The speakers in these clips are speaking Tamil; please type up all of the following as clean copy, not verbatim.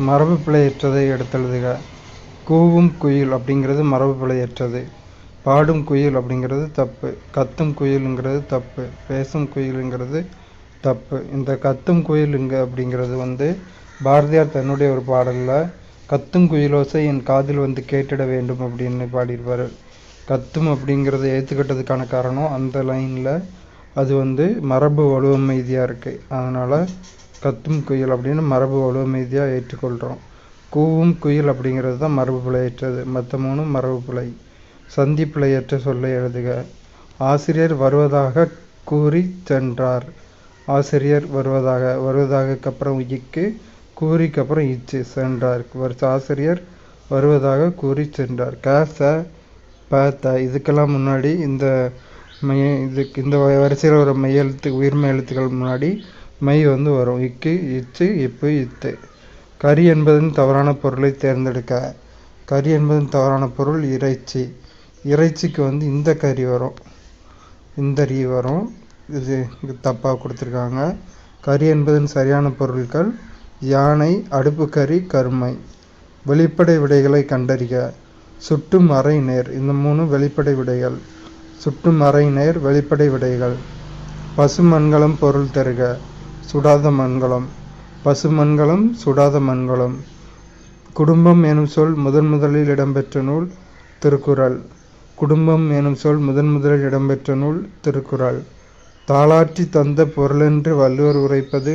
மரபு பிழையற்றதை எடுத்தெழுதுக. கூவும் குயில் அப்படிங்கிறது மரபு பிழையற்றது. பாடும் குயில் அப்படிங்கிறது தப்பு. கத்தும் குயிலுங்கிறது தப்பு. பேசும் குயிலுங்கிறது தப்பு. இந்த கத்தும் குயிலுங்க அப்படிங்கிறது பாரதியார் தன்னுடைய ஒரு பாடலில் கத்தும் குயிலோசை என் காதில் வந்து கேட்டிட வேண்டும் அப்படின்னு பாடியிருப்பார். கத்தும் அப்படிங்கிறத ஏற்றுக்கிட்டதுக்கான காரணம் அந்த லைனில் அது மரபு வலுவமைதியாக இருக்குது. அதனால் கத்தும் குயில் அப்படின்னு மரபு வலுவமைதியாக ஏற்றுக்கொள்கிறோம். கூவும் குயில் அப்படிங்கிறது தான் மரபு பிழையற்றது. மற்ற மூணும் மரபு பிழை. சந்தி பிழையற்ற சொல்லை எழுதுக. ஆசிரியர் வருவதாக கூறி சென்றார். ஆசிரியர் வருவதாகக்கு அப்புறம் இக்கு, கூறிக்கு அப்புறம் இச்சு, சென்றார். ஆசிரியர் வருவதாக கூறி சென்றார். கச ப இதுக்கெல்லாம் முன்னாடி இந்த வரிசையில் வர மெய் எழுத்து உயிர்மெய் எழுத்துக்கள் முன்னாடி மெய் வரும். இக்கு, இச்சு, இப்பு, இத்து. கறி என்பதன் தவறான பொருளை தேர்ந்தெடுக்க. கறி என்பதன் தவறான பொருள் இறைச்சி. இறைச்சிக்கு இந்த கறி வரும், இந்த ரீ வரும். இது தப்பாக கொடுத்துருக்காங்க. கறி என்பதன் சரியான பொருட்கள் யானை, அடுப்பு கறி, கருமை. வெளிப்படை விடைகளை கண்டறிக. சுட்டும் அரை நேர். இந்த மூணு வெளிப்படை விடைகள். சுட்டும் அரை நேர் வெளிப்படை விடைகள். பசுமண்கலம் பொருள் தருக. சுடாத மண்கலம். பசுமண்கலம், சுடாத மண்கலம். குடும்பம் எனும் சொல் முதலில் இடம்பெற்ற நூல் திருக்குறள். குடும்பம் எனும் சொல் முதலில் இடம்பெற்ற நூல் திருக்குறள். தாளாற்றி தந்த பொருளென்று வள்ளுவர் உரைப்பது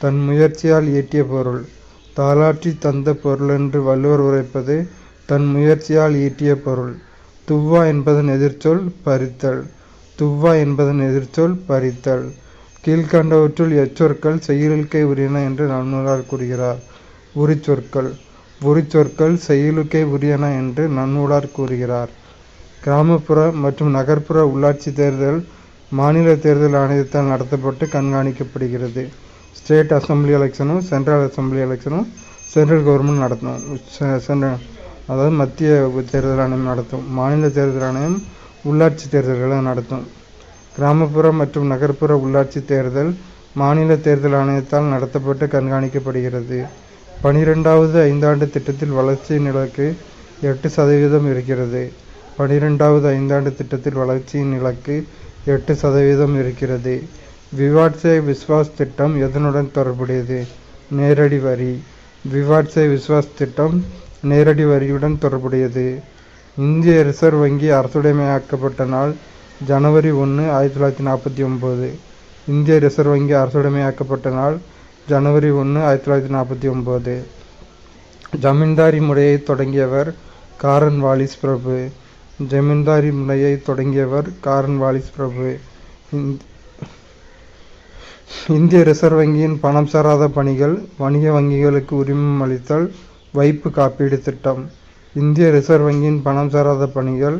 தன் முயற்சியால் ஈட்டிய பொருள். தாளாற்றி தந்த பொருளென்று வள்ளுவர் உரைப்பது தன் முயற்சியால் ஈட்டிய பொருள். துவ்வா என்பதன் எதிர்ச்சொல் பறித்தல். துவ்வா என்பதன் எதிர்ச்சொல் பறித்தல். கீழ்கண்டவற்றுள் எச்சொற்கள் செய்யுளுக்கே உரியன என்று நன்னூலார் கூறுகிறார். உரிச்சொற்கள். உரிச்சொற்கள் செய்யுளுக்கே உரியன என்று நன்னூலார் கூறுகிறார். கிராமப்புற மற்றும் நகர்ப்புற உள்ளாட்சி தேர்தல் மாநில தேர்தல் ஆணையத்தால் நடத்தப்பட்டு கண்காணிக்கப்படுகிறது. ஸ்டேட் அசம்பிளி எலெக்ஷனும் சென்ட்ரல் அசம்பிளி எலெக்ஷனும் சென்ட்ரல் கவர்மெண்ட் நடத்தணும். அதாவது மத்திய தேர்தல் ஆணையம் நடத்தும். மாநில தேர்தல் ஆணையம் உள்ளாட்சி தேர்தல்களை நடத்தும். கிராமப்புற மற்றும் நகர்ப்புற உள்ளாட்சி தேர்தல் மாநில தேர்தல் ஆணையத்தால் நடத்தப்பட்டு கண்காணிக்கப்படுகிறது. 12வது ஐந்தாண்டு திட்டத்தில் வளர்ச்சியின் இலக்கு 8% இருக்கிறது. 12வது ஐந்தாண்டு திட்டத்தில் வளர்ச்சியின் இலக்கு 8% இருக்கிறது. விவாட் சே விஸ்வாஸ் திட்டம் எதனுடன் தொடர்புடையது? நேரடி வரி. விவாட் சே விஸ்வாஸ் திட்டம் நேரடி வரியுடன் தொடர்புடையது. இந்திய ரிசர்வ் வங்கி அரசுடைமையாக்கப்பட்ட நாள் ஜனவரி 1, 1949. இந்திய ரிசர்வ் வங்கி அரசுடைமையாக்கப்பட்ட நாள் ஜனவரி 1, 1949. ஜமீன்தாரி முறையை தொடங்கியவர் காரன் வாலிஸ் பிரபு. ஜமீன்தாரி முறையை தொடங்கியவர் காரன் வாலிஸ் பிரபு. இந்திய ரிசர்வ் வங்கியின் பணம் சாராத பணிகள் வணிக வங்கிகளுக்கு உரிமம் அளித்தல் வைப்பு காப்பீடு திட்டம். இந்திய ரிசர்வ் வங்கியின் பணம் சாராத பணிகள்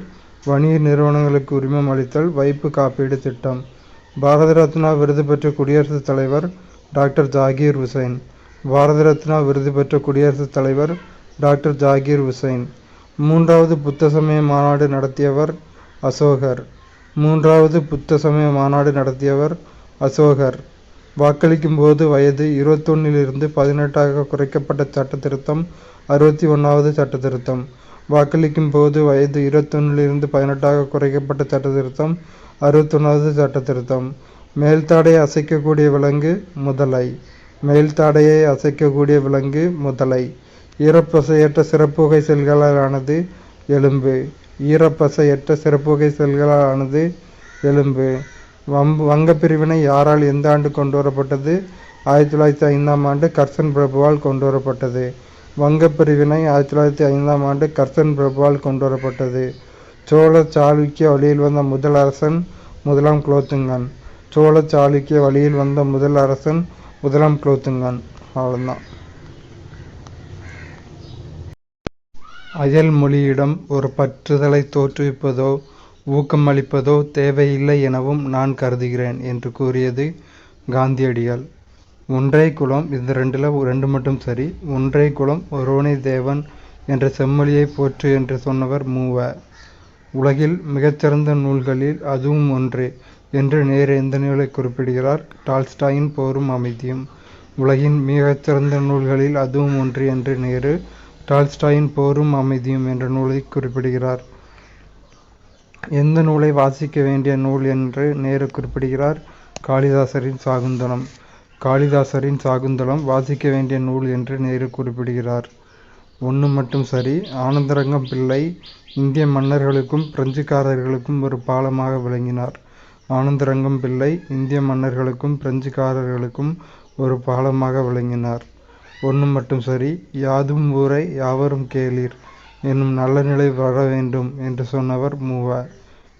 வணிக நிறுவனங்களுக்கு உரிமம் அளித்தல் வைப்பு காப்பீடு திட்டம். பாரத ரத்னா விருது பெற்ற குடியரசுத் தலைவர் டாக்டர் ஜாகீர் ஹுசைன். பாரத ரத்னா விருது பெற்ற குடியரசுத் தலைவர் டாக்டர் ஜாகீர் ஹுசைன். 3வது புத்த சமய மாநாடு நடத்தியவர் அசோகர். 3வது புத்த சமய மாநாடு நடத்தியவர் அசோகர். வாக்களிக்கும் போது வயது 21 18 குறைக்கப்பட்ட சட்ட திருத்தம் 61வது சட்ட திருத்தம். வாக்களிக்கும் போது வயது 21 18 குறைக்கப்பட்ட சட்ட திருத்தம் 61வது சட்ட திருத்தம். மேல்தாடையை அசைக்கக்கூடிய விலங்கு முதலை. மேல்தாடையை அசைக்கக்கூடிய விலங்கு முதலை. ஈரப்பசையற்ற சிறப்புகை செல்களால் ஆனது எலும்பு. ஈரப்பசையற்ற சிறப்புகை செல்களால் ஆனது எலும்பு. வங்கப்பிரிவினை யாரால் எந்த ஆண்டு கொண்டு வரப்பட்டது? 1905ஆம் ஆண்டு கர்சன் பிரபுவால் கொண்டு வரப்பட்டது. வங்கப்பிரிவினை 1905ஆம் ஆண்டு கர்சன் பிரபுவால் கொண்டு வரப்பட்டது. சோழ சாளுக்கிய வழியில் வந்த முதல் அரசன் முதலாம் குலோத்துங்கன். சோழ சாளுக்கிய வழியில் வந்த முதல் அரசன் முதலாம் குலோத்துங்கன். அவ்வளோதான். அயல் மொழியிடம் ஒரு பற்றுதலை தோற்றுவிப்பதோ ஊக்கமளிப்பதோ தேவையில்லை எனவும் நான் கருதுகிறேன் என்று கூறியது காந்தியடிகள். ஒன்றே குலம், இது ரெண்டு மட்டும் சரி. ஒன்றே குலம் ஒருவனே தேவன் என்ற செம்மொழியை போற்று என்று சொன்னவர் மூவ. உலகில் மிகச்சிறந்த நூல்களில் அதுவும் ஒன்று என்று நேரு எந்த நூலை குறிப்பிடுகிறார்? டால்ஸ்டாயின் போரும் அமைதியும். உலகின் மிகச்சிறந்த நூல்களில் அதுவும் ஒன்று என்று நேரு டால்ஸ்டாயின் போரும் அமைதியும் என்ற நூலை குறிப்பிடுகிறார். எந்த நூலை வாசிக்க வேண்டிய நூல் என்று நேரு குறிப்பிடுகிறார்? காளிதாசரின் சாகுந்தலம். காளிதாசரின் சாகுந்தலம் வாசிக்க வேண்டிய நூல் என்று நேரு குறிப்பிடுகிறார். ஒன்று மட்டும் சரி. ஆனந்தரங்கம் பிள்ளை இந்திய மன்னர்களுக்கும் பிரெஞ்சுக்காரர்களுக்கும் ஒரு பாலமாக விளங்கினார். ஆனந்தரங்கம் பிள்ளை இந்திய மன்னர்களுக்கும் பிரெஞ்சுக்காரர்களுக்கும் ஒரு பாலமாக விளங்கினார். ஒன்று மட்டும் சரி. யாதும் ஊரை யாவரும் கேளீர் என்னும் நல்ல நிலை வர வேண்டும் என்று சொன்னவர் மூவ.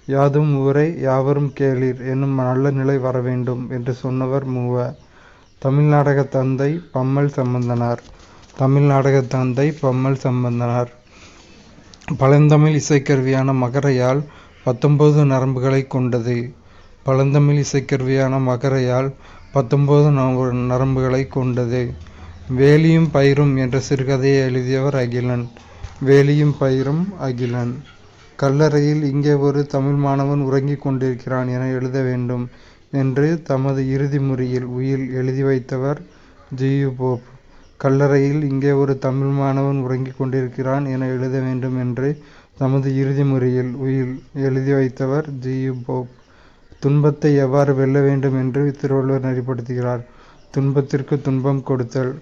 யாதும் ஊரை யாவரும் கேளீர் என்னும் நல்ல நிலை வர வேண்டும் என்று சொன்னவர் மூவ. தமிழ்நாடக தந்தை பம்மல் சம்பந்தனார். தமிழ்நாடக தந்தை பம்மல் சம்பந்தனார். பழந்தமிழ் இசைக்கருவியான மகரையால் 19 நரம்புகளை கொண்டது. பழந்தமிழ் இசைக்கருவியான மகரையால் 19 நரம்புகளை கொண்டது. வேலியும் பயிரும் என்ற சிறுகதையை எழுதியவர் அகிலன். வேலியும் பயிரும் அகிலன். கல்லறையில் இங்கே ஒரு தமிழ் மாணவன் உறங்கிக் கொண்டிருக்கிறான் என எழுத வேண்டும் என்று தமது இறுதி முறையில் உயில் எழுதி வைத்தவர் ஜி.யு. போப். கல்லறையில் இங்கே ஒரு தமிழ் மாணவன் உறங்கிக் கொண்டிருக்கிறான் என எழுத வேண்டும் என்று தமது இறுதி முறையில் உயில் எழுதி வைத்தவர் ஜி.யு. போப். துன்பத்தை எவ்வாறு வெல்ல வேண்டும் என்று திருவள்ளுவர் நெறிப்படுத்துகிறார். துன்பத்திற்கு துன்பம் கொடுத்தல்.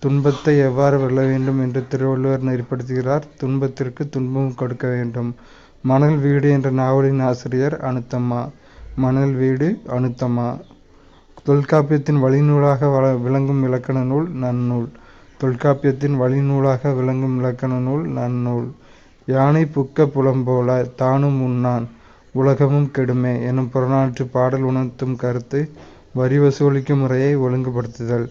துன்பத்தை எவ்வாறு வெல்ல வேண்டும் என்று திருவள்ளுவர் நெறிப்படுத்துகிறார். துன்பத்திற்கு துன்பம் கொடுக்க வேண்டும். மணல் வீடு என்ற நாவலின் ஆசிரியர் அனுத்தமா. மணல் வீடு அனுத்தமா. தொல்காப்பியத்தின் வழிநூலாக விளங்கும் இலக்கண நூல் நன்னூல். தொல்காப்பியத்தின் வழிநூலாக விளங்கும் இலக்கண நூல் நன்னூல். யானை புக்க புலம்போல தானும் உண்ணான் உலகமும் கெடுமே எனும் புறநானூற்று பாடல் உணர்த்தும் கருத்து வரி வசூலிக்கும் முறையை ஒழுங்குபடுத்துதல்.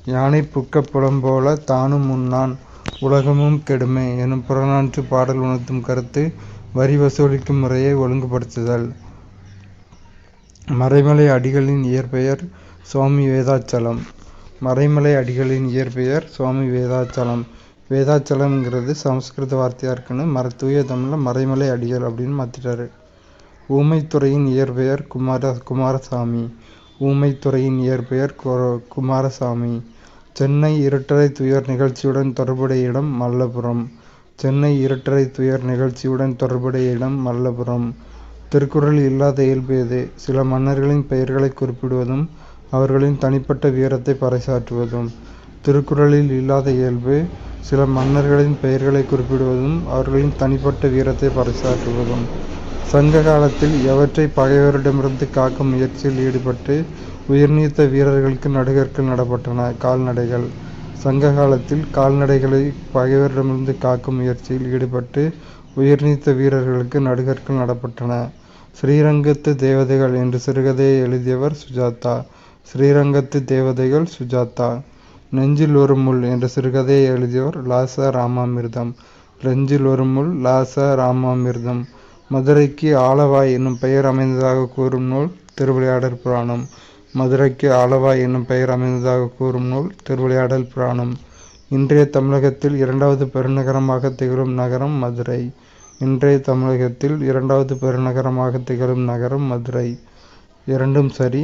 யானை புக்க புலம்போல தானும் உண்ணான் உலகமும் கெடுமே எனும் புறநானூற்று பாடல் உணர்த்தும் கருத்து வரி வசூலிக்கும் முறையை ஒழுங்குபடுத்துதல். மறைமலை அடிகளின் இயற்பெயர் சுவாமி வேதாச்சலம். மறைமலை அடிகளின் இயற்பெயர் சுவாமி வேதாச்சலம். வேதாச்சலம்ங்கிறது சமஸ்கிருத வார்த்தையாக இருக்குன்னு தூய தமிழில் மறைமலை அடிகள் அப்படின்னு மாற்றிட்டாரு. ஊமைத்துறையின் இயற்பெயர் குமாரசாமி. ஊமைத்துறையின் இயற்பெயர் குமாரசாமி. சென்னை இருட்டறை துயர் நிகழ்ச்சியுடன் தொடர்புடைய இடம் மல்லபுரம். சென்னை இருட்டறை துயர் நிகழ்ச்சியுடன் தொடர்புடைய இடம் மல்லபுரம். திருக்குறளில் இல்லாத இயல்பு எது? சில மன்னர்களின் பெயர்களை குறிப்பிடுவதும் அவர்களின் தனிப்பட்ட வீரத்தை பறைசாற்றுவதும். திருக்குறளில் இல்லாத இயல்பு சில மன்னர்களின் பெயர்களை குறிப்பிடுவதும் அவர்களின் தனிப்பட்ட வீரத்தை பறைசாற்றுவதும். சங்க காலத்தில் எவற்றை பகைவரிடமிருந்து காக்கும் முயற்சியில் ஈடுபட்டு உயிர்நீத்த வீரர்களுக்கு நடுகற்கள் நடப்பட்டன? கால்நடைகள். சங்க காலத்தில் கால்நடைகளை பகைவரிடமிருந்து காக்கும் முயற்சியில் ஈடுபட்டு உயிர்நீத்த வீரர்களுக்கு நடுகற்கள் நடப்பட்டன. ஸ்ரீரங்கத்து தேவதைகள் என்று சிறுகதையை எழுதியவர் சுஜாதா. ஸ்ரீரங்கத்து தேவதைகள் சுஜாதா. நெஞ்சில் ஒரு முள் என்ற சிறுகதையை எழுதியவர் லாச ராமாமிர்தம். நெஞ்சில் ஒரு முள் லாச ராமாமிர்தம். மதுரைக்கு ஆலவாய் என்னும் பெயர் அமைந்ததாக கூறும் நூல் திருவிளையாடல் புராணம். மதுரைக்கு ஆலவாய் என்னும் பெயர் அமைந்ததாக கூறும் நூல் திருவிளையாடல் புராணம். இன்றைய தமிழகத்தில் 2வது பெருநகரமாக திகழும் நகரம் மதுரை. இன்றைய தமிழகத்தில் 2வது பெருநகரமாக திகழும் நகரம் மதுரை. இரண்டும் சரி.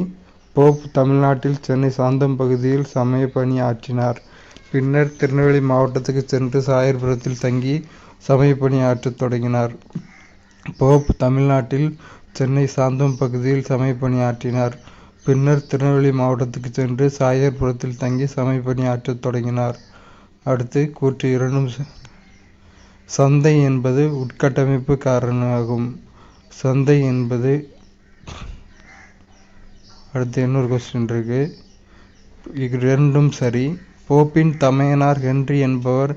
போப் தமிழ்நாட்டில் சென்னை சாந்தம் பகுதியில் சமய பணி ஆற்றினார். பின்னர் திருநெல்வேலி மாவட்டத்துக்கு சென்று சாயர்புரத்தில் தங்கி சமய பணி ஆற்றத் தொடங்கினார். போப் தமிழ்நாட்டில் சென்னை சாந்தம் பகுதியில் சமய பணி ஆற்றினார். பின்னர் திருநெல்வேலி மாவட்டத்துக்கு சென்று சாயர்புரத்தில் தங்கி சமய பணி ஆற்றத் தொடங்கினார். அடுத்து கூற்று இரண்டும் சந்தை என்பது உட்கட்டமைப்பு காரணியாகும். சந்தை என்பது அடுத்து இன்னொரு கொஸ்டின் இருக்கு. இரண்டும் சரி. போப்பின் தமையனார் ஹென்றி என்பவர்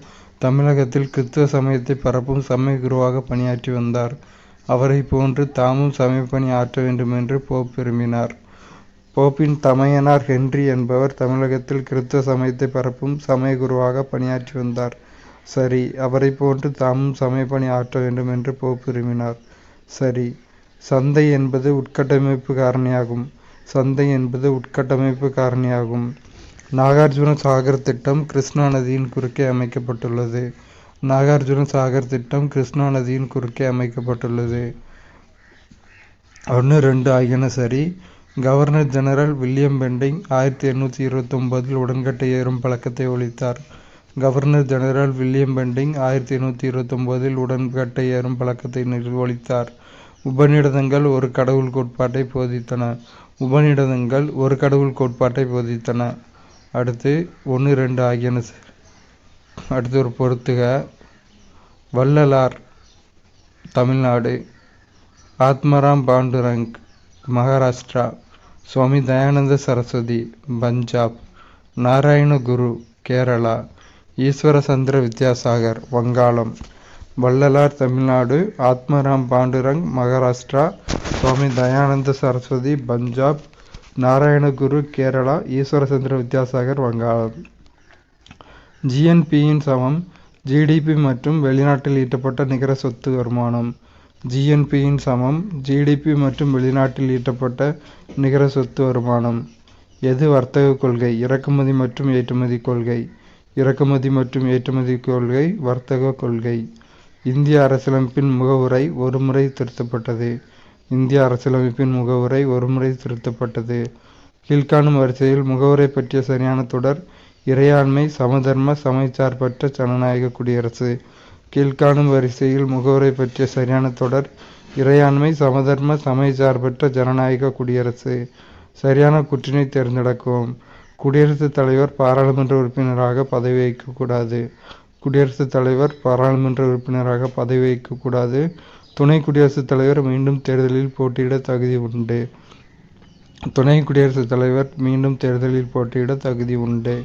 தமிழகத்தில் கிறிஸ்தவ சமயத்தை பரப்பும் சமய குருவாக பணியாற்றி வந்தார். அவரை போன்று தாமும் சமய பணி ஆற்ற வேண்டும் என்று போப் விரும்பினார். போப்பின் தமையனார் ஹென்றி என்பவர் தமிழகத்தில் கிறிஸ்தவ சமயத்தை பரப்பும் சமய குருவாக பணியாற்றி வந்தார். சரி. அவரை போன்று தாமும் சமய பணி ஆற்ற வேண்டும் என்று போப் விரும்பினார். சரி. சந்தை என்பது உட்கட்டமைப்பு காரணியாகும். சந்தை என்பது உட்கட்டமைப்பு காரணியாகும். நாகார்ஜுன சாகர் திட்டம் கிருஷ்ணா நதியின் குறுக்கே அமைக்கப்பட்டுள்ளது. நாகார்ஜுன சாகர் திட்டம் கிருஷ்ணா நதியின் குறுக்கே அமைக்கப்பட்டுள்ளது. 1, 2 ஆகியன சரி. கவர்னர் ஜெனரல் வில்லியம் பெண்டிங் 1829 உடன்கட்டை ஏறும் பழக்கத்தை ஒழித்தார். கவர்னர் ஜெனரல் வில்லியம் பெண்டிங் 1829 உடன்கட்டை ஏறும் பழக்கத்தை ஒழித்தார். உபநிடதங்கள் ஒரு கடவுள் கோட்பாட்டை போதித்தன. உபநிடதங்கள் ஒரு கடவுள் கோட்பாட்டை போதித்தன. அடுத்து 1, 2 ஆகியன. அடுத்து ஒரு பொறுத்துக. வள்ளலார் தமிழ்நாடு, ஆத்மராம் பாண்டுரங் மகாராஷ்டிரா, சுவாமி தயானந்த சரஸ்வதி பஞ்சாப், நாராயண குரு கேரளா, ஈஸ்வர சந்திர வித்யாசாகர் வங்காளம். வள்ளலார் தமிழ்நாடு, ஆத்மராம் பாண்டுரங் மகாராஷ்டிரா, சுவாமி தயானந்த சரஸ்வதி பஞ்சாப், நாராயணகுரு கேரளா, ஈஸ்வர சந்திர வித்யாசாகர் வங்காளம். ஜிஎன்பியின் சமம் ஜிடிபி மற்றும் வெளிநாட்டில் ஈட்டப்பட்ட நிகர சொத்து வருமானம். ஜிஎன்பியின் சமம் ஜிடிபி மற்றும் வெளிநாட்டில் ஈட்டப்பட்ட நிகர சொத்து வருமானம். எது வர்த்தக கொள்கை? இறக்குமதி மற்றும் ஏற்றுமதி கொள்கை. இறக்குமதி மற்றும் ஏற்றுமதி கொள்கை வர்த்தக கொள்கை. இந்திய அரசியலமைப்பின் முகவுரை ஒருமுறை திருத்தப்பட்டது. இந்திய அரசியலமைப்பின் முகவுரை ஒருமுறை திருத்தப்பட்டது. கீழ்காணும் வரிசையில் முகவுரை பற்றிய சரியான தொடர். இறையாண்மை, சமதர்ம, சமயச்சார்பற்ற ஜனநாயக குடியரசு. கீழ்காணும் வரிசையில் முகவுரை பற்றிய சரியான தொடர். இறையாண்மை, சமதர்ம, சமயச்சார்பற்ற ஜனநாயக குடியரசு. சரியான கூற்றினை தேர்ந்தெடுக்கவும். குடியரசுத் தலைவர் பாராளுமன்ற உறுப்பினராக பதவி வகிக்கக்கூடாது. குடியரசுத் தலைவர் பாராளுமன்ற உறுப்பினராக பதவி வகிக்கக்கூடாது. துணை குடியரசுத் தலைவர் மீண்டும் தேர்தலில் போட்டியிட தகுதி உண்டு. துணை குடியரசுத் தலைவர் மீண்டும் தேர்தலில் போட்டியிட தகுதி உண்டு.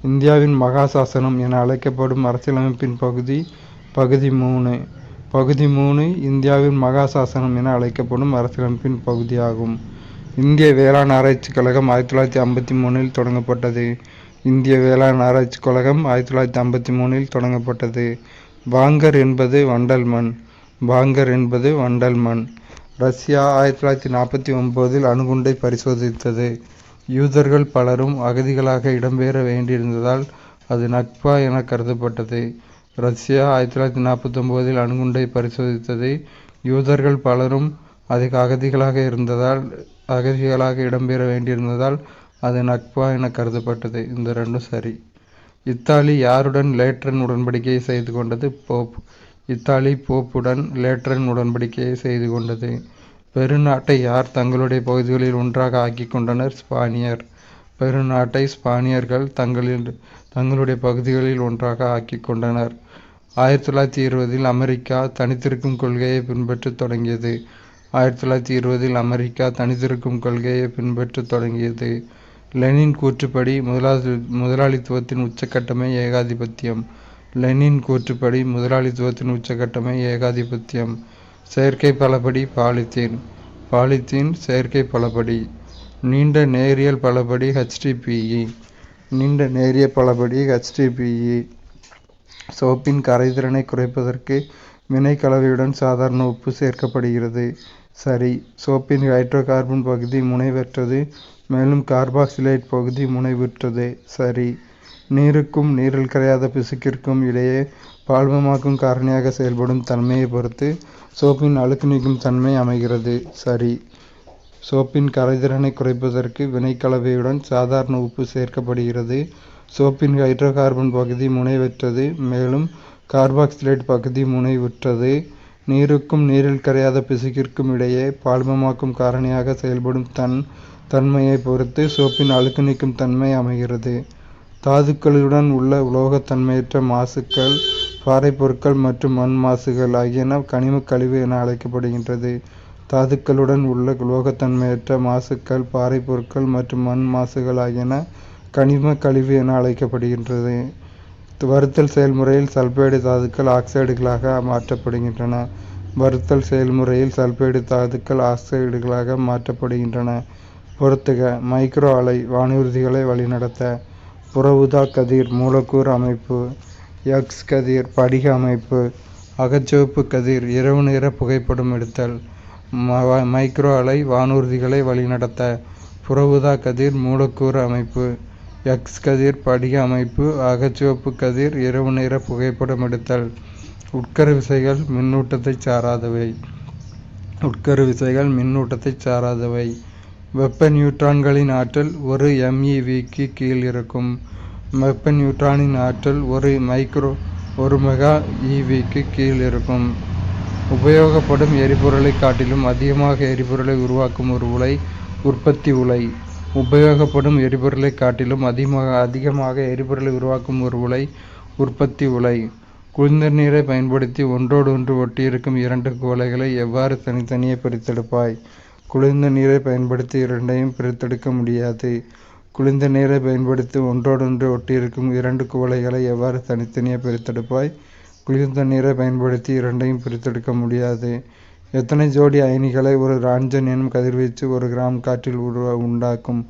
இந்தியாவின் மகாசாசனம் என அழைக்கப்படும் அரசியலமைப்பின் பகுதி 3. பகுதி 3 இந்தியாவின் மகாசாசனம் என அழைக்கப்படும் அரசியலமைப்பின் பகுதியாகும். இந்திய வேளாண் ஆராய்ச்சி கழகம் 1953 தொடங்கப்பட்டது. இந்திய வேளாண் ஆராய்ச்சி கழகம் 1953 தொடங்கப்பட்டது. பாங்கர் என்பது வண்டல் மண். பாங்கர் என்பது வண்டல் மண். ரஷ்யா 1949 அணுகுண்டை பரிசோதித்தது. யூதர்கள் பலரும் அகதிகளாக இடம்பெயர வேண்டியிருந்ததால் அது நக்பா என கருதப்பட்டது. ரஷ்யா 1949 அணுகுண்டை பரிசோதித்தது. யூதர்கள் பலரும் அகதிகளாக இடம்பெயர வேண்டியிருந்ததால் அது நக்பா என கருதப்பட்டது. இந்த ரெண்டும் சரி. இத்தாலி யாருடன் லேட்ரன் உடன்படிக்கையை செய்து கொண்டது? போப். இத்தாலி போப்புடன் லேட்ரன் உடன்படிக்கையை செய்து கொண்டது. பெருநாட்டை யார் தங்களுடைய பகுதிகளில் ஒன்றாக ஆக்கி கொண்டனர்? ஸ்பானியர். பெருநாட்டை ஸ்பானியர்கள் தங்களுடைய பகுதிகளில் ஒன்றாக ஆக்கி கொண்டனர். 1920 அமெரிக்கா தனித்திருக்கும் கொள்கையை பின்பற்றத் தொடங்கியது. 1920 அமெரிக்கா தனித்திருக்கும் கொள்கையை பின்பற்றத் தொடங்கியது. லெனின் கூற்றுப்படி முதலாளித்துவத்தின் உச்சக்கட்டமே ஏகாதிபத்தியம். லெனின் கூற்றுப்படி முதலாளித்துவத்தின் உச்சக்கட்டமே ஏகாதிபத்தியம். செயற்கை பலபடி பாலித்தீன். பாலித்தீன் செயற்கை பலபடி. நீண்ட நேரியல் பலபடி HDPE. நீண்ட நேரியல் பலபடி HDPE. சோப்பின் கரைதிறனை குறைப்பதற்கு வினை கலவையுடன் சாதாரண உப்பு சேர்க்கப்படுகிறது. சரி. சோப்பின் ஹைட்ரோ கார்பன் பகுதி முனைவற்றது, மேலும் கார்பாக்சிலேட் பகுதி முனைவுற்றது. சரி. நீருக்கும் நீரில் கரையாத பிசுக்கிற்கும் இடையே பால்மமாக்கும் காரணியாக செயல்படும் தன்மையை பொறுத்து சோப்பின் அழுக்கு நீக்கும் தன்மை அமைகிறது. சரி. சோப்பின் கரைதிறனை குறைப்பதற்கு வினைக்கலவையுடன் சாதாரண உப்பு சேர்க்கப்படுகிறது. சோப்பின் ஹைட்ரோ கார்பன் பகுதி முனைவற்றது, மேலும் கார்பாக்சிலேட் பகுதி முனைவுற்றது. நீருக்கும் நீரில் கரையாத பிசுக்கிற்கும் இடையே பால்மமாக்கும் காரணியாக செயல்படும் தன்மையை பொறுத்து சோப்பின் அழுக்கு நீக்கும் தன்மை அமைகிறது. தாதுக்களுடன் உள்ள உலோகத்தன்மையற்ற மாசுக்கள், பாறை பொருட்கள் மற்றும் மண் மாசுகள் ஆகியன கனிம கழிவு என அழைக்கப்படுகின்றது. தாதுக்களுடன் உள்ள உலோகத்தன்மையற்ற மாசுக்கள், பாறை பொருட்கள் மற்றும் மண் மாசுகள் ஆகியன கனிம கழிவு என அழைக்கப்படுகின்றது. வறுத்தல் செயல்முறையில் சல்பைடு தாதுக்கள் ஆக்சைடுகளாக மாற்றப்படுகின்றன. வறுத்தல் செயல்முறையில் சல்பைடு தாதுக்கள் ஆக்சைடுகளாக மாற்றப்படுகின்றன. பொறுத்துக. மைக்ரோ அலை வானூர்திகளை வழிநடத்த. புற ஊதா கதிர் மூலக்கூறு அமைப்பு. எக்ஸ் கதிர் படிக அமைப்பு. அகச்சிவப்பு கதிர் இரவு நேர புகைப்படம் எடுத்தல். மைக்ரோ அலை வானூர்திகளை வழிநடத்த. புற ஊதா கதிர் மூலக்கூறு அமைப்பு. எக்ஸ் கதிர் படிக அமைப்பு. அகச்சிவப்பு கதிர் இரவு நேர புகைப்படம் எடுத்தல். உட்கரு விசைகள் மின்னூட்டத்தை சாராதவை. உட்கரு விசைகள் மின்னூட்டத்தை சாராதவை. வெப்ப நியூட்ரான்களின் ஆற்றல் ஒரு MeV-க்கு கீழ் இருக்கும். வெப்ப நியூட்ரானின் ஆற்றல் ஒரு மெகா EV-க்கு கீழ் இருக்கும். உபயோகப்படும் எரிபொருளைக் காட்டிலும் அதிகமாக எரிபொருளை உருவாக்கும் ஒரு உலை உற்பத்தி உலை. உபயோகப்படும் எரிபொருளைக் காட்டிலும் அதிகமாக எரிபொருளை உருவாக்கும் ஒரு உலை உற்பத்தி உலை. குளிர்ந்த நீரை பயன்படுத்தி ஒன்றோடொன்று ஒட்டியிருக்கும் இரண்டு குவளைகளை எவ்வாறு தனித்தனியே பிரித்தெடுப்பாய்? குளிர்ந்த நீரை பயன்படுத்தி இரண்டையும் பிரித்தெடுக்க முடியாது. குளிர்ந்த நீரை பயன்படுத்தி ஒன்றோடொன்று ஒட்டியிருக்கும் இரண்டு குவளைகளை எவ்வாறு தனித்தனியே பிரித்தெடுப்பாய்? குளிர்ந்த நீரை பயன்படுத்தி இரண்டையும் பிரித்தெடுக்க முடியாது. எத்தனை ஜோடி அயனிகளை ஒரு ரான்ஜன் எனும் கதிர்வீச்சு 1 கிராம் காற்றில் உண்டாக்கும்?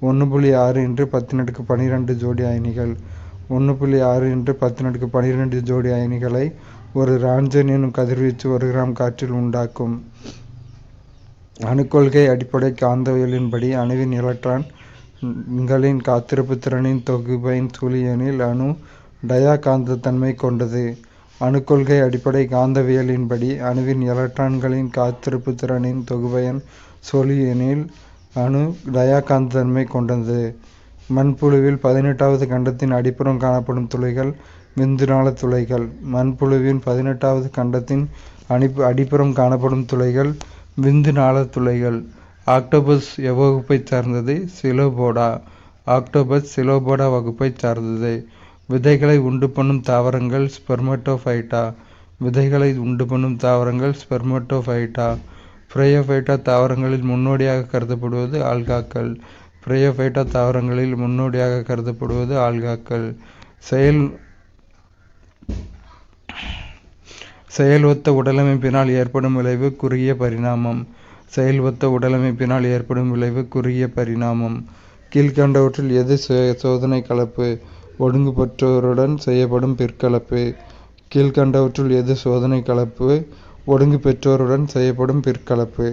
1.6 × 1012 ஜோடி அயனிகள். 1.6 × 1012 ஜோடி அயனிகளை ஒரு ரான்ஜன் எனும் கதிர்வீச்சு 1 கிராம் காற்றில் உண்டாக்கும். அணுக்கொள்கை அடிப்படை காந்தவியலின்படி அணுவின் எலக்ட்ரான்களின் காத்திருப்பு திறனின் தொகுபையின் சுழியெனில் அணு டயா காந்தத்தன்மை கொண்டது. அணுக்கொள்கை அடிப்படை காந்தவியலின்படி அணுவின் எலக்ட்ரான்களின் காத்திருப்பு திறனின் தொகுபையின் சுழியெனில் அணு டயா காந்தத்தன்மை கொண்டது. மண்புழுவில் 18வது கண்டத்தின் அடிப்புறம் காணப்படும் துளைகள் விந்துநாள துளைகள். மண்புழுவின் 18வது கண்டத்தின் அடிப்புறம் காணப்படும் துளைகள் விந்துநாள துளைகள். ஆக்டோபஸ் எவ்வகுப்பைச் சார்ந்தது? சிலோபோடா. ஆக்டோபஸ் சிலோபோடா வகுப்பைச் சார்ந்தது. விதைகளை உண்டு பண்ணும் தாவரங்கள் ஸ்பெர்மட்டோஃபைட்டா. விதைகளை உண்டு பண்ணும் தாவரங்கள் ஸ்பெர்மட்டோஃபைட்டா. பிரையோஃபைட்டா தாவரங்களில் முன்னோடியாக கருதப்படுவது ஆல்காக்கள். பிரையோஃபைட்டா தாவரங்களில் முன்னோடியாக கருதப்படுவது ஆல்காக்கள். செயல்ஒத்த உடலமைப்பினால் ஏற்படும் விளைவு குறுகிய பரிணாமம். செயல்ஒத்த உடலமைப்பினால் ஏற்படும் விளைவு குறுகிய பரிணாமம். கீழ்க்கண்டவற்றில் எது சோதனை கலப்பு? ஒழுங்கு பெற்றோருடன் செய்யப்படும் பிற்கலப்பு. கீழ்க்கண்டவற்றுள் எது சோதனை கலப்பு? ஒழுங்கு பெற்றோருடன் செய்யப்படும் பிற்கலப்பு.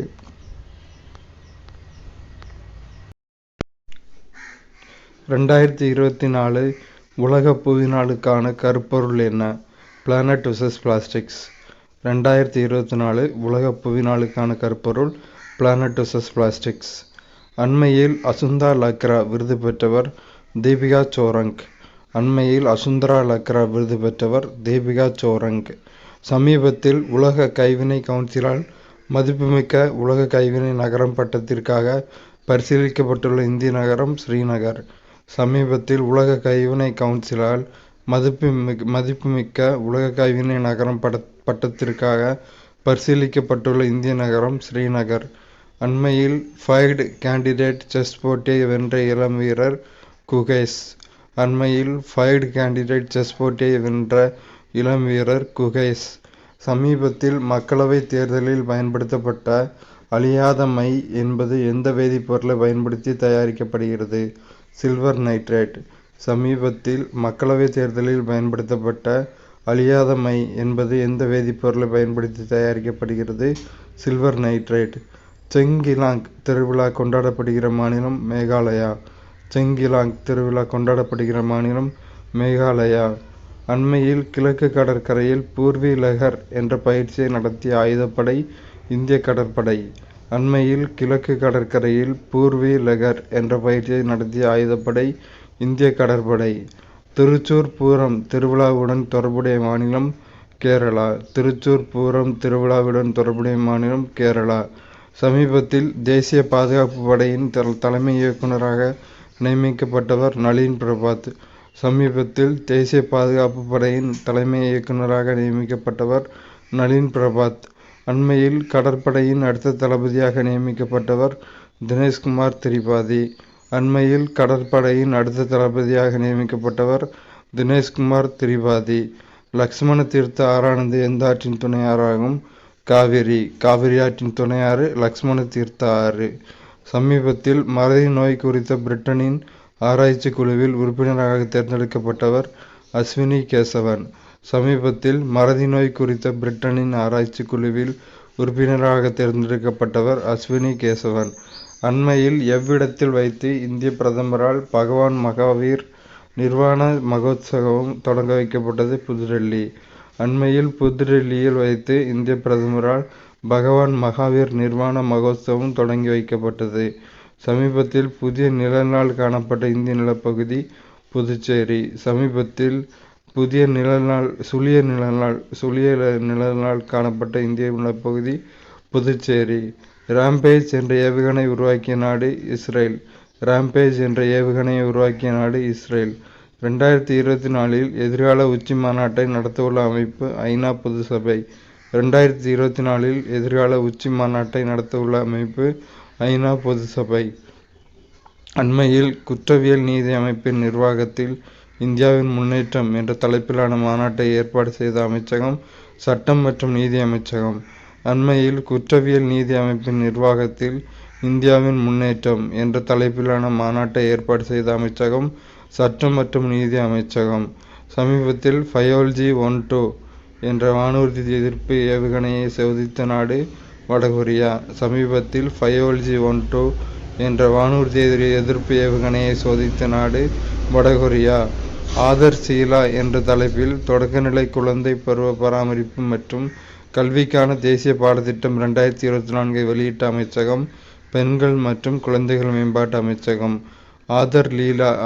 2024 உலக புவிநாளுக்கான கருப்பொருள் என்ன? Planet vs plastics. 2024 உலக புவிநாளுக்கான கருப்பொருள் பிளானட் vs பிளாஸ்டிக்ஸ். அண்மையில் அசுந்தா லக்ரா விருது பெற்றவர் தீபிகா சோரங். அண்மையில் அசுந்தரா லக்ரா விருது பெற்றவர் தீபிகா சோரங். சமீபத்தில் உலக கைவினை கவுன்சிலால் மதிப்புமிக்க உலக கைவினை நகரம் பட்டத்திற்காக பரிசீலிக்கப்பட்டுள்ள இந்திய நகரம் ஸ்ரீநகர். சமீபத்தில் உலக கைவினை கவுன்சிலால் மதிப்புமிக்க உலக கைவினை நகரம் பட்டத்திற்காக பரிசீலிக்கப்பட்டுள்ள இந்திய நகரம் ஸ்ரீநகர். அண்மையில் ஃபைவ்ட் கேண்டிடேட் செஸ் போட்டியை வென்ற இளம் வீரர் குகேஷ். அண்மையில் ஃபைவ்ட் கேண்டிடேட் செஸ் போட்டியை வென்ற இளம் வீரர் குகேஷ். சமீபத்தில் மக்களவைத் தேர்தலில் பயன்படுத்தப்பட்ட அழியாத மை என்பது எந்த வேதிப்பொருளை பயன்படுத்தி தயாரிக்கப்படுகிறது? Silver nitrate. சமீபத்தில் மக்களவைத் தேர்தலில் பயன்படுத்தப்பட்ட அழியாத மை என்பது எந்த வேதிப்பொருளை பயன்படுத்தி தயாரிக்கப்படுகிறது? Silver nitrate. செங்கிலாங் திருவிழா கொண்டாடப்படுகிற மாநிலம் மேகாலயா. செங்கிலாங் திருவிழா கொண்டாடப்படுகிற மாநிலம் மேகாலயா. அண்மையில் கிழக்கு கடற்கரையில் பூர்வி லெஹர் என்ற பயிற்சியை நடத்திய ஆயுதப்படை இந்திய கடற்படை. அண்மையில் கிழக்கு கடற்கரையில் பூர்வி லெஹர் என்ற பயிற்சியை நடத்திய ஆயுதப்படை இந்திய கடற்படை. திருச்சூர் பூரம் திருவிழாவுடன் தொடர்புடைய மாநிலம் கேரளா. திருச்சூர் பூரம் திருவிழாவுடன் தொடர்புடைய மாநிலம் கேரளா. சமீபத்தில் தேசிய பாதுகாப்பு படையின் தலைமை இயக்குநராக நியமிக்கப்பட்டவர் நளின் பிரபாத். சமீபத்தில் தேசிய பாதுகாப்பு படையின் தலைமை இயக்குநராக நியமிக்கப்பட்டவர் நளின் பிரபாத். அண்மையில் கடற்படையின் அடுத்த தளபதியாக நியமிக்கப்பட்டவர் தினேஷ்குமார் திரிபாதி. அண்மையில் கடற்படையின் அடுத்த தளபதியாக நியமிக்கப்பட்டவர் தினேஷ்குமார் திரிபாதி. லக்ஷ்மண தீர்த்த ஆறானது எந்த ஆற்றின் துணை ஆறாகும்? காவிரி. காவிரி ஆற்றின் துணை ஆறு லக்ஷ்மண தீர்த்த ஆறு. சமீபத்தில் மறதி நோய் குறித்த பிரிட்டனின் ஆராய்ச்சி குழுவில் உறுப்பினராக தேர்ந்தெடுக்கப்பட்டவர் அஸ்வினி கேசவன். சமீபத்தில் மறதி நோய் குறித்த பிரிட்டனின் ஆராய்ச்சி குழுவில் உறுப்பினராக தேர்ந்தெடுக்கப்பட்டவர் அஸ்வினி கேசவன். அண்மையில் எவ்விடத்தில் வைத்து இந்திய பிரதமரால் பகவான் மகாவீர் நிர்வாண மகோத்சவம் தொடங்க வைக்கப்பட்டது? புதுடெல்லி. அண்மையில் புதுடெல்லியில் வைத்து இந்திய பிரதமரால் பகவான் மகாவீர் நிர்வாண மகோத்சவம் தொடங்கி வைக்கப்பட்டது. சமீபத்தில் புதிய நிலநாள் காணப்பட்ட இந்திய நிலப்பகுதி புதுச்சேரி. சமீபத்தில் புதிய சுழிய நிலநாள் காணப்பட்ட இந்திய நிலப்பகுதி புதுச்சேரி. ராம்பேஜ் என்ற ஏவுகணை உருவாக்கிய நாடு இஸ்ரேல். ராம்பேஜ் என்ற ஏவுகணையை உருவாக்கிய நாடு இஸ்ரேல். 2024 எதிர்கால உச்சி மாநாட்டை நடத்தவுள்ள அமைப்பு ஐநா பொதுசபை. 2024 எதிர்கால உச்சி மாநாட்டை நடத்தவுள்ள அமைப்பு ஐநா பொதுசபை. அண்மையில் குற்றவியல் நீதி அமைப்பின் நிர்வாகத்தில் இந்தியாவின் முன்னேற்றம் என்ற தலைப்பிலான மாநாட்டை ஏற்பாடு செய்த அமைச்சகம் சட்டம் மற்றும் நீதி அமைச்சகம். அண்மையில் குற்றவியல் நீதி அமைப்பின் நிர்வாகத்தில் இந்தியாவின் முன்னேற்றம் என்ற தலைப்பிலான மாநாட்டை ஏற்பாடு செய்த அமைச்சகம் சட்டம் மற்றும் நீதி அமைச்சகம். சமீபத்தில் ஃபயோல்ஜி 1-2 என்ற வானூர்தி எதிர்ப்பு ஏவுகணையை சோதித்த நாடு வடகொரியா. சமீபத்தில் ஃபயோல்ஜி 1-2 என்ற வானூர்தி எதிர்ப்பு ஏவுகணையை சோதித்த நாடு வடகொரியா. ஆதர்சீலா என்ற தலைப்பில் தொடக்கநிலை குழந்தை பருவ பராமரிப்பு மற்றும் கல்விக்கான தேசிய பாடத்திட்டம் 2024 வெளியிட்ட அமைச்சகம் பெண்கள் மற்றும் குழந்தைகள் மேம்பாட்டு அமைச்சகம்.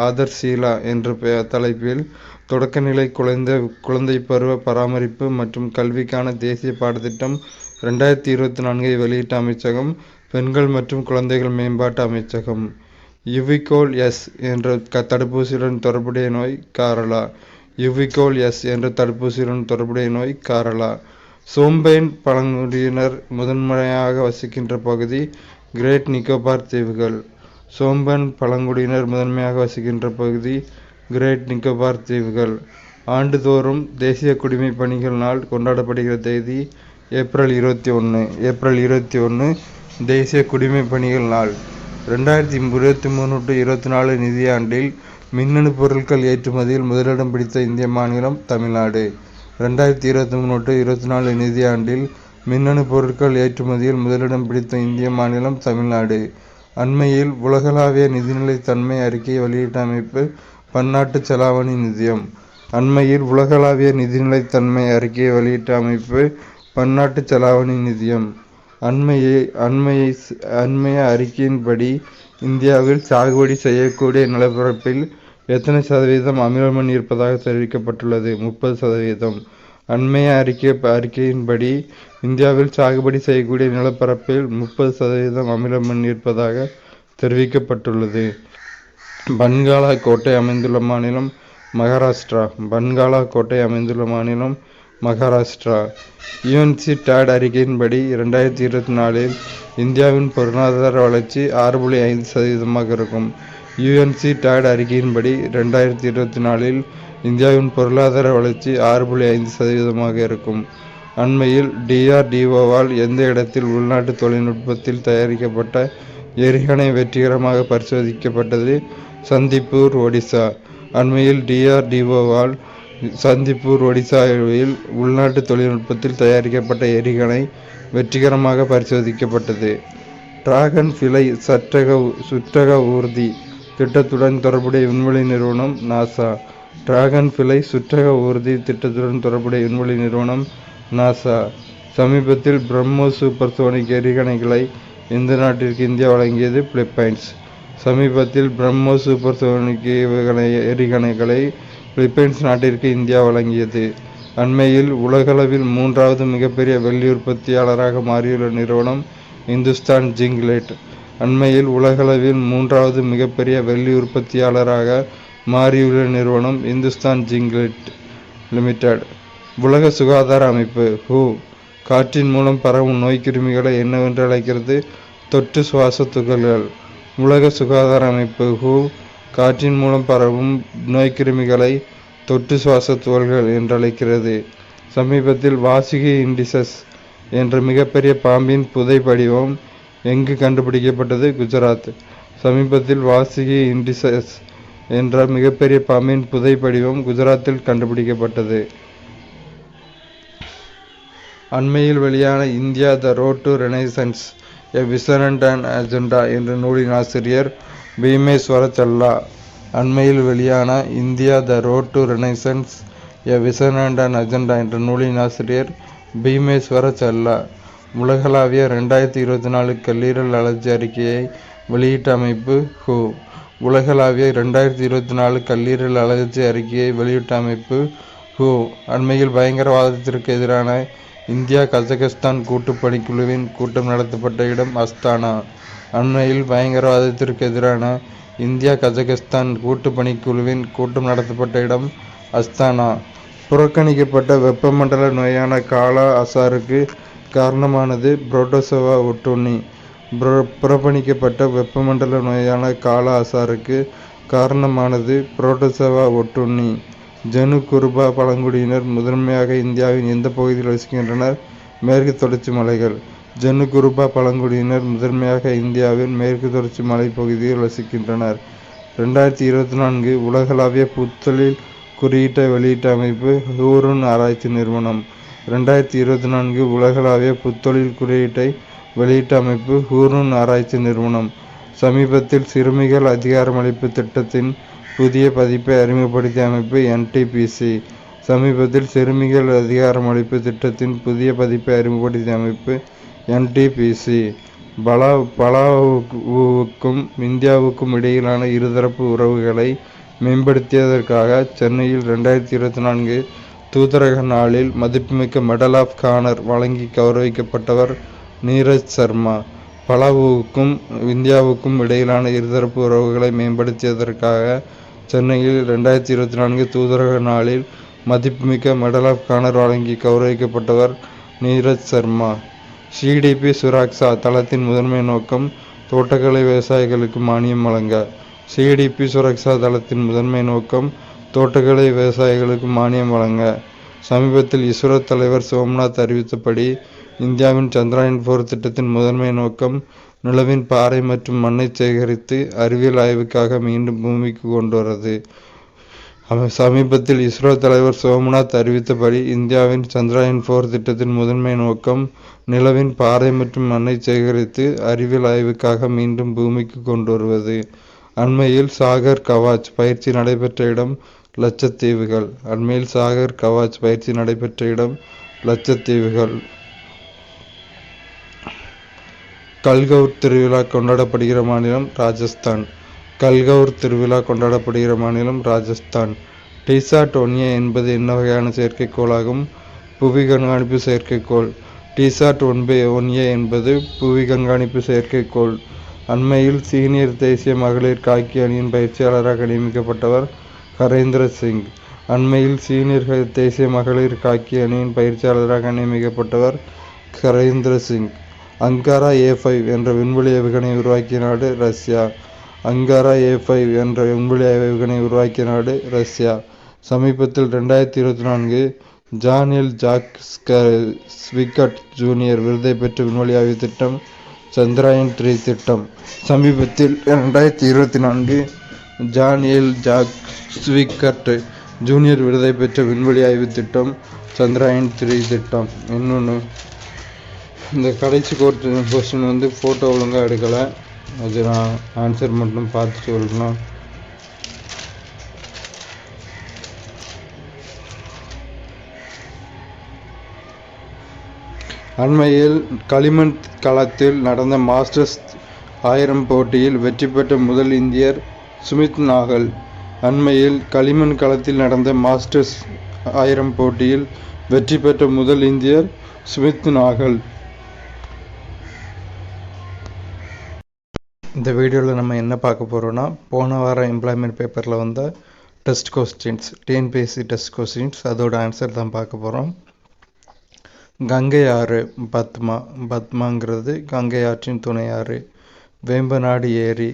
ஆதர்சீலா என்ற தலைப்பில் தொடக்கநிலை குழந்தை பருவ பராமரிப்பு மற்றும் கல்விக்கான தேசிய பாடத்திட்டம் 2024 வெளியிட்ட அமைச்சகம் பெண்கள் மற்றும் குழந்தைகள் மேம்பாட்டு அமைச்சகம். யுவிகோல் எஸ் என்ற தடுப்பூசியுடன் தொடர்புடைய நோய் காரலா. யுவிகோல் எஸ் என்ற தடுப்பூசியுடன் தொடர்புடைய நோய் காரலா. சோம்பேன் பழங்குடியினர் முதன்மையாக வசிக்கின்ற பகுதி கிரேட் நிக்கோபார் தீவுகள். சோம்பன் பழங்குடியினர் முதன்மையாக வசிக்கின்ற பகுதி கிரேட் நிக்கோபார் தீவுகள். ஆண்டுதோறும் தேசிய குடிமை பணிகள் நாள் கொண்டாடப்படுகிற தேதி ஏப்ரல் 21. ஏப்ரல் 21 தேசிய குடிமை பணிகள் நாள். 2023-24 நிதியாண்டில் மின்னணு பொருட்கள் ஏற்றுமதியில் முதலிடம் பிடித்த இந்திய மாநிலம் தமிழ்நாடு. 2023-24 நிதியாண்டில் மின்னணு பொருட்கள் ஏற்றுமதியில் முதலிடம் பிடித்த இந்திய மாநிலம் தமிழ்நாடு. அண்மையில் உலகளாவிய நிதிநிலைத்தன்மை அறிக்கையை வெளியிட்ட அமைப்பு பன்னாட்டு செலாவணி நிதியம். அண்மையில் உலகளாவிய நிதிநிலைத்தன்மை அறிக்கையை வெளியிட்ட அமைப்பு பன்னாட்டு செலாவணி நிதியம். அண்மைய அறிக்கையின்படி இந்தியாவில் சாகுபடி செய்யக்கூடிய நிலப்பரப்பில் எத்தனை சதவீதம் அமிலமண் இருப்பதாக தெரிவிக்கப்பட்டுள்ளது? 30%. அண்மைய அறிக்கையின்படி இந்தியாவில் சாகுபடி செய்யக்கூடிய நிலப்பரப்பில் 30% அமிலமண் இருப்பதாக தெரிவிக்கப்பட்டுள்ளது. பன்காலா கோட்டை அமைந்துள்ள மாநிலம் மகாராஷ்டிரா. பன்காலா கோட்டை அமைந்துள்ள மாநிலம் மகாராஷ்டிரா. UNCTAD அறிக்கையின்படி 2024 இந்தியாவின் பொருளாதார வளர்ச்சி 6.5% இருக்கும். UNCTAD அறிக்கையின்படி 2024 இந்தியாவின் பொருளாதார வளர்ச்சி 6.5% இருக்கும். அண்மையில் DRDOவால் எந்த இடத்தில் உள்நாட்டு தொழில்நுட்பத்தில் தயாரிக்கப்பட்ட எரிகணை வெற்றிகரமாக பரிசோதிக்கப்பட்டது? சந்திப்பூர், ஒடிசா. அண்மையில் DRDOவால் சந்திப்பூர், ஒடிசாவில் உள்நாட்டு தொழில்நுட்பத்தில் தயாரிக்கப்பட்ட எரிகணை வெற்றிகரமாக பரிசோதிக்கப்பட்டது. டிராகன் ஃபிளை சுற்றக ஊர்தி திட்டத்துடன் தொடர்புடைய விண்வெளி நிறுவனம் நாசா. டிராகன் ஃபிளை சுற்றக ஊர்தி திட்டத்துடன் தொடர்புடைய விண்வெளி நிறுவனம் நாசா. சமீபத்தில் பிரம்மோஸ் சூப்பர்சோனிக் எரிகணைகளை எந்த நாட்டிற்கு இந்தியா வழங்கியது? பிலிப்பைன்ஸ். சமீபத்தில் பிரம்மோஸ் சூப்பர்சோனிக் எரிகணைகளை பிலிப்பைன்ஸ் நாட்டிற்கு இந்தியா வழங்கியது. அண்மையில் உலகளவில் 3வது மிகப்பெரிய வெள்ளி உற்பத்தியாளராக மாறியுள்ள நிறுவனம் இந்துஸ்தான் ஜிங்க் லேட். அண்மையில் உலகளவில் 3வது மிகப்பெரிய வெள்ளி உற்பத்தியாளராக மாறியுள்ள நிறுவனம் இந்துஸ்தான் ஜிங்க் லேட் லிமிடெட். உலக சுகாதார அமைப்பு WHO காற்றின் மூலம் பரவும் நோய்க்கிருமிகளை என்னவென்று அழைக்கிறது? தொற்று சுவாச துகள்கள். உலக சுகாதார அமைப்பு WHO காற்றின் மூலம் பரவும் நோய்க்கிருமிகளை தொற்று சுவாச துகள்கள் என்று அழைக்கிறது. சமீபத்தில் வாசுகி இண்டிசஸ் என்ற மிகப்பெரிய பாம்பின் புதை படிவம் எங்கு கண்டுபிடிக்கப்பட்டது? குஜராத். சமீபத்தில் வாசுகி இண்டிசஸ் என்ற மிகப்பெரிய பாம்பின் புதை படிவம் குஜராத்தில் கண்டுபிடிக்கப்பட்டது. அண்மையில் வெளியான India the road to renaissance a vision and an agenda என்ற நூலின் ஆசிரியர் பீமேஸ்வர சல்லா. அண்மையில் வெளியான India the road to renaissance a vision and an agenda என்ற நூலின் ஆசிரியர் பீமேஸ்வர சல்லா. உலகளாவிய 2024 கல்லீரல் அழற்சி அறிக்கையை வெளியீட்டு அமைப்பு WHO. உலகளாவிய 2024 கல்லீரல் அழற்சி அறிக்கையை வெளியிட்ட அமைப்பு WHO. அண்மையில் பயங்கரவாதத்திற்கு எதிரான இந்தியா கஜகஸ்தான் கூட்டு பணிக்குழுவின் கூட்டம் நடத்தப்பட்ட இடம் அஸ்தானா. அண்மையில் பயங்கரவாதத்திற்கு எதிரான இந்தியா கஜகஸ்தான் கூட்டு பணிக்குழுவின் கூட்டம் நடத்தப்பட்ட இடம் அஸ்தானா. புறக்கணிக்கப்பட்ட வெப்பமண்டல நோயான காலா அசாருக்கு காரணமானது புரோட்டோசோவா ஒட்டுண்ணி. புறக்கணிக்கப்பட்ட வெப்பமண்டல நோயான காலா அசாருக்கு காரணமானது புரோட்டோசோவா ஒட்டுண்ணி. ஜனு குருபா பழங்குடியினர் முதன்மையாக இந்தியாவின் எந்த பகுதியில் வசிக்கின்றனர்? மேற்கு தொடர்ச்சி மலைகள். ஜனு குருபா பழங்குடியினர் முதன்மையாக இந்தியாவின் மேற்கு தொடர்ச்சி மலைப்பகுதியில் வசிக்கின்றனர். 2024 உலகளாவிய புத்தொழில் குறியீட்டை வெளியிட்ட அமைப்பு ஹூருன் ஆராய்ச்சி நிறுவனம். 2024 உலகளாவிய புத்தொழில் குறியீட்டை வெளியிட்ட அமைப்பு ஹூருன் ஆராய்ச்சி நிறுவனம். சமீபத்தில் சிறுமிகள் அதிகாரமளிப்பு திட்டத்தின் புதிய பதிப்பை அறிமுகப்படுத்திய அமைப்பு NTPC. சமீபத்தில் சிறுமிகள் அதிகாரமளிப்பு திட்டத்தின் புதிய பதிப்பை அறிமுகப்படுத்திய அமைப்பு NTPC. பலாவுக்கும் இந்தியாவுக்கும் இடையிலான இருதரப்பு உறவுகளை மேம்படுத்தியதற்காக சென்னையில் 2024 தூதரக நாளில் மதிப்புமிக்க மெடல் ஆஃப் ஆனர் வழங்கி கௌரவிக்கப்பட்டவர் நீரஜ் சர்மா. பலாவுக்கும் இந்தியாவுக்கும் இடையிலான இருதரப்பு உறவுகளை மேம்படுத்தியதற்காக சென்னையில் 2024 தூதரக நாளில் மதிப்புமிக்க மெடல் ஆஃப் ஆனர் வழங்கி கௌரவிக்கப்பட்டவர் நீரஜ் சர்மா. CDP சுரக்ஷா தளத்தின் முதன்மை நோக்கம் தோட்டக்கலை விவசாயிகளுக்கு மானியம் வழங்க. CDP சுரக்ஷா தளத்தின் முதன்மை நோக்கம் தோட்டக்கலை விவசாயிகளுக்கு மானியம் வழங்க. சமீபத்தில் இஸ்ரோ தலைவர் சோம்நாத் அறிவித்தபடி இந்தியாவின் சந்திரயான் 4 திட்டத்தின் முதன்மை நோக்கம் நிலவின் பாறை மற்றும் மண்ணை சேகரித்து அறிவியல் ஆய்வுக்காக மீண்டும் பூமிக்கு கொண்டு வருவது. சமீபத்தில் இஸ்ரோ தலைவர் சோம்நாத் அறிவித்தபடி இந்தியாவின் சந்திரயான் 4 திட்டத்தின் முதன்மை நோக்கம் நிலவின் பாறை மற்றும் மண்ணை சேகரித்து அறிவியல் ஆய்வுக்காக மீண்டும் பூமிக்கு கொண்டு வருவது. அண்மையில் சாகர் கவாச் பயிற்சி நடைபெற்ற இடம் லட்சத்தீவுகள். கல்கௌர் திருவிழா கொண்டாடப்படுகிற மாநிலம் ராஜஸ்தான். TSAT-1A என்பது என்ன வகையான செயற்கைக்கோளாகும்? புவி கண்காணிப்பு செயற்கைக்கோள். TSAT-1A என்பது புவி கண்காணிப்பு செயற்கைக்கோள். அண்மையில் சீனியர் தேசிய மகளிர் காக்கி அணியின் பயிற்சியாளராக நியமிக்கப்பட்டவர் ஹரேந்திர சிங். அங்காரா A5 என்ற விண்வெளி ஏவுகணை உருவாக்கிய நாடு ரஷ்யா. சமீபத்தில் 2024 John L Jack Swigert Junior விருதை பெற்ற விண்வெளி ஆய்வு திட்டம் சந்திரயான் 3 திட்டம். John L Jack Swigert Junior விருதை பெற்ற விண்வெளி ஆய்வு திட்டம் சந்திரயான் 3 திட்டம். இன்னொன்று, இந்த கடைசி கொஸ்டின் ஃபோட்டோ ஒழுங்காக எடுக்கலை. அது நான் ஆன்சர் மட்டும் பார்த்து சொல்லணும். அண்மையில் களிமண் களத்தில் நடந்த மாஸ்டர்ஸ் 1000 போட்டியில் வெற்றி பெற்ற முதல் இந்தியர் சுமித் நாகல். களிமண் களத்தில் நடந்த மாஸ்டர்ஸ் 1000 போட்டியில் வெற்றி பெற்ற முதல் இந்தியர் சுமித் நாகல். இந்த வீடியோவில் நம்ம என்ன பார்க்க போகிறோன்னா, போன வாரம் எம்ப்ளாய்மெண்ட் பேப்பரில் வந்த test questions, TNPSC test questions, அதோட ஆன்சர் தான் பார்க்க போகிறோம். கங்கை ஆறு பத்மாங்கிறது கங்கை ஆற்றின் துணை ஆறு. வேம்பநாடு ஏரி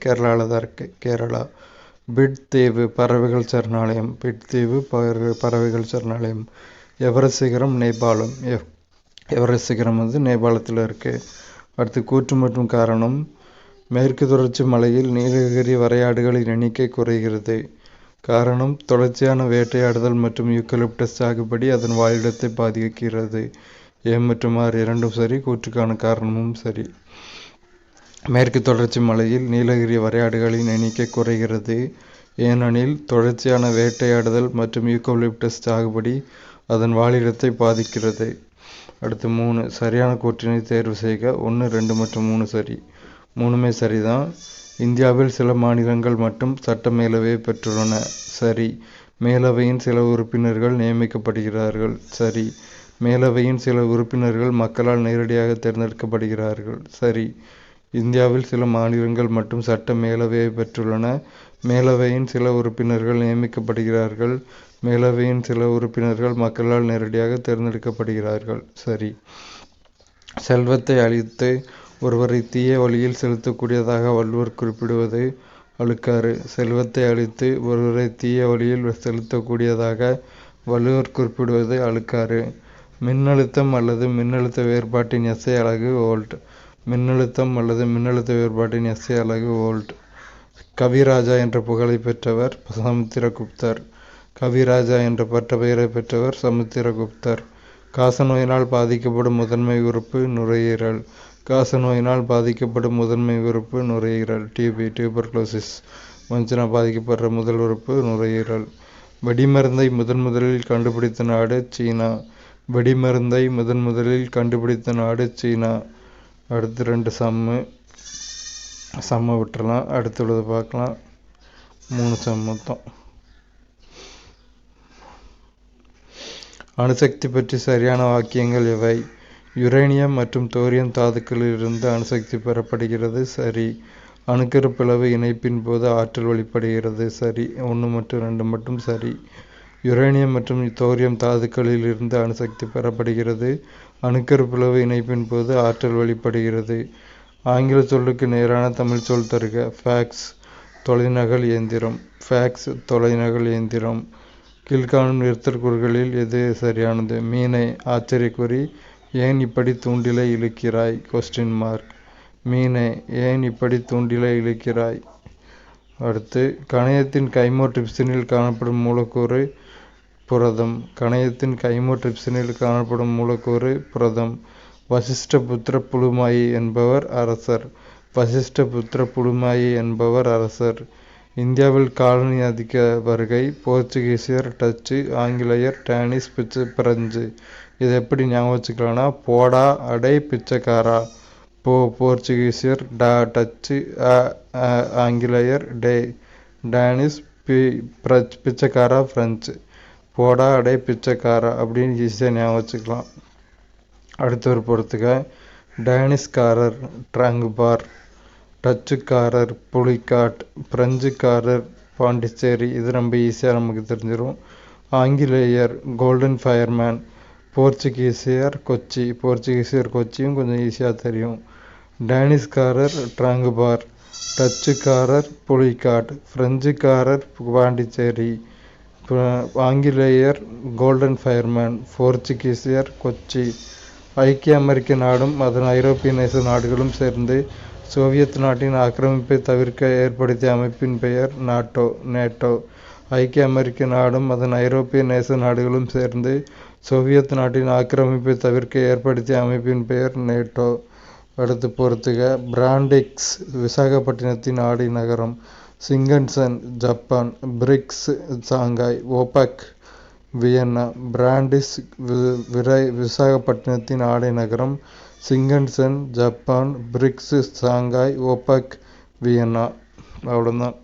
கேரளாவில் தான் இருக்குது, கேரளா. பிட் தீவு பறவைகள் சரணாலயம். எவரெஸ்ட் சிகரம் நேபாளம். எவரெஸ்ட் சிகரம் நேபாளத்தில் இருக்குது. அடுத்து கூற்று மற்றும் காரணம். மேற்கு தொடர்ச்சி மலையில் நீலகிரி வரையாடுகளின் எண்ணிக்கை குறைகிறது. காரணம், தொடர்ச்சியான வேட்டையாடுதல் மற்றும் யூக்கலிப்டஸ் சாகுபடி அதன் வாழிடத்தை பாதிக்கிறது. A மற்றும் R இரண்டும் சரி, கூற்றுக்கான காரணமும் சரி. மேற்கு தொடர்ச்சி மலையில் நீலகிரி வரையாடுகளின் எண்ணிக்கை குறைகிறது ஏனெனில் தொடர்ச்சியான வேட்டையாடுதல் மற்றும் யூக்கலிப்டஸ் சாகுபடி அதன் வாழிடத்தை பாதிக்கிறது. அடுத்து 3 சரியான கூற்றினை தேர்வு செய்க. 1, 2 மற்றும் 3 சரி. 3மே சரிதான். இந்தியாவில் சில மாநிலங்கள் மட்டும் சட்ட மேலவையை பெற்றுள்ளன. சரி. மேலவையின் சில உறுப்பினர்கள் நியமிக்கப்படுகிறார்கள். சரி. மேலவையின் சில உறுப்பினர்கள் மக்களால் நேரடியாக தேர்ந்தெடுக்கப்படுகிறார்கள். சரி. இந்தியாவில் சில மாநிலங்கள் மட்டும் சட்ட மேலவையை பெற்றுள்ளன. மேலவையின் சில உறுப்பினர்கள் நியமிக்கப்படுகிறார்கள். மேலவையின் சில உறுப்பினர்கள் மக்களால் நேரடியாக தேர்ந்தெடுக்கப்படுகிறார்கள். சரி. செல்வத்தை அழித்து ஒருவரை தீய வழியில் செலுத்தக்கூடியதாக வள்ளுவர் குறிப்பிடுவது அழுக்காறு. செல்வத்தை அழித்து ஒருவரை தீய வழியில் செலுத்தக்கூடியதாக வள்ளுவர் குறிப்பிடுவது அழுக்காறு. மின்னழுத்தம் அல்லது மின்னழுத்த வேறுபாட்டின் எஸ்ஐ அலகு வோல்ட். மின்னழுத்தம் அல்லது மின்னழுத்த வேறுபாட்டின் எஸ்ஐ அலகு வோல்ட். கவிராஜா என்ற புகழை பெற்றவர் சமுத்திரகுப்தர். கவிராஜா என்ற பட்ட பெயரை பெற்றவர் சமுத்திரகுப்தர். காசநோயினால் பாதிக்கப்படும் முதன்மை உறுப்பு நுரையீரல். காசநோயினால் பாதிக்கப்படும் முதன்மை உறுப்பு நுரையீரல். டிபி டியூபர்குலோசிஸ் வஞ்சினா பாதிக்கப்படுற முதல் உறுப்பு நுரையீரல். வெடிமருந்தை முதலில் கண்டுபிடித்த நாடு சீனா. வெடிமருந்தை முதலில் கண்டுபிடித்த நாடு சீனா. அடுத்து 2 சம்ம விட்டுறலாம். அடுத்துள்ளது பார்க்கலாம். 3 சம் மொத்தம். அணுசக்தி பற்றி சரியான வாக்கியங்கள் எவை? யுரேனியம் மற்றும் தோரியம் தாதுக்களிலிருந்து அணுசக்தி பெறப்படுகிறது. சரி. அணுக்கரு பிளவு இணைப்பின் போது ஆற்றல் வெளிப்படுகிறது. சரி. 1 மற்றும் 2 மட்டும் சரி. யுரேனியம் மற்றும் தோரியம் தாதுக்களில் இருந்து அணுசக்தி பெறப்படுகிறது. அணுக்கரு பிளவு இணைப்பின் போது ஆற்றல் வெளிப்படுகிறது. ஆங்கில சொல்லுக்கு நேரான தமிழ் சொல் தருக. ஃபேக்ஸ் தொலைநகல் இயந்திரம். ஃபேக்ஸ் தொலைநகல் இயந்திரம். கீழ்காணும் நிறுத்தற்குறிகளில் எது சரியானது? மீனை ஆச்சரியக்குறி. ஏன் இப்படி தூண்டிலை இழுக்கிறாய்? மீனை ஏன் இப்படி தூண்டிலை இழுக்கிறாய்? அடுத்து கணையத்தின் கைமோட்ரிப்சினில் காணப்படும் மூலக்கூறு புரதம். கணையத்தின் கைமோட்ரிப்சினில் காணப்படும் மூலக்கூறு புரதம். வசிஷ்டபுத்திர புலுமாயி என்பவர் அரசர். வசிஷ்டபுத்திர புலுமாயி என்பவர் அரசர். இந்தியாவில் காலனி அதிக வருகை போர்ச்சுகீசியர், டச்சு, ஆங்கிலேயர், டேனிஷ், பிரெஞ்சு. இதை எப்படி ஞாபகம் வச்சுக்கலாம்னா போடா அடை பிச்சைக்காரா. போர்ச்சுகீசியர், டச்சு, ஆங்கிலேயர், டேனிஷ், பிச்சைக்காரா பிரெஞ்சு. போடா அடை பிச்சைக்காரா அப்படின்னு ஈஸியாக ஞாபகம் வச்சுக்கலாம். அடுத்தவர் பொறுத்துக்க. டேனிஷ்காரர் ட்ராங்குபார். டச்சுக்காரர் புலிகாட். பிரெஞ்சுக்காரர் பாண்டிச்சேரி. இது ரொம்ப ஈஸியாக நமக்கு தெரிஞ்சிடும். ஆங்கிலேயர் கோல்டன் ஃபயர்மேன். போர்ச்சுகீசியர் கொச்சி. போர்ச்சுகீசியர் கொச்சியும் கொஞ்சம் ஈஸியாக தெரியும். டேனிஷ்காரர் ட்ராங்குபார். டச்சுக்காரர் புலிகாட். பிரெஞ்சுக்காரர் பாண்டிச்சேரி. ஆங்கிலேயர் கோல்டன் ஃபயர்மேன். போர்ச்சுகீசியர் கொச்சி. ஐக்கிய அமெரிக்க நாடும் அதன் ஐரோப்பிய நேச நாடுகளும் சேர்ந்து சோவியத் நாட்டின் ஆக்கிரமிப்பை தவிர்க்க ஏற்படுத்திய அமைப்பின் பெயர் நேட்டோ. ஐக்கிய அமெரிக்க நாடும் அதன் ஐரோப்பிய நேச நாடுகளும் சேர்ந்து சோவியத் நாட்டின் ஆக்கிரமிப்பை தவிர்க்க ஏற்படுத்திய அமைப்பின் பெயர் நேட்டோ. அடுத்து பொறுத்துக. பிராண்டிக்ஸ் விசாகப்பட்டினத்தின் ஆடை நகரம். Shinkansen Japan. BRICS Shanghai. OPEC Vienna. Brandix விசாகப்பட்டினத்தின் ஆடை நகரம். Shinkansen Japan. BRICS Shanghai. OPEC Vienna. அவ்வளோதான்.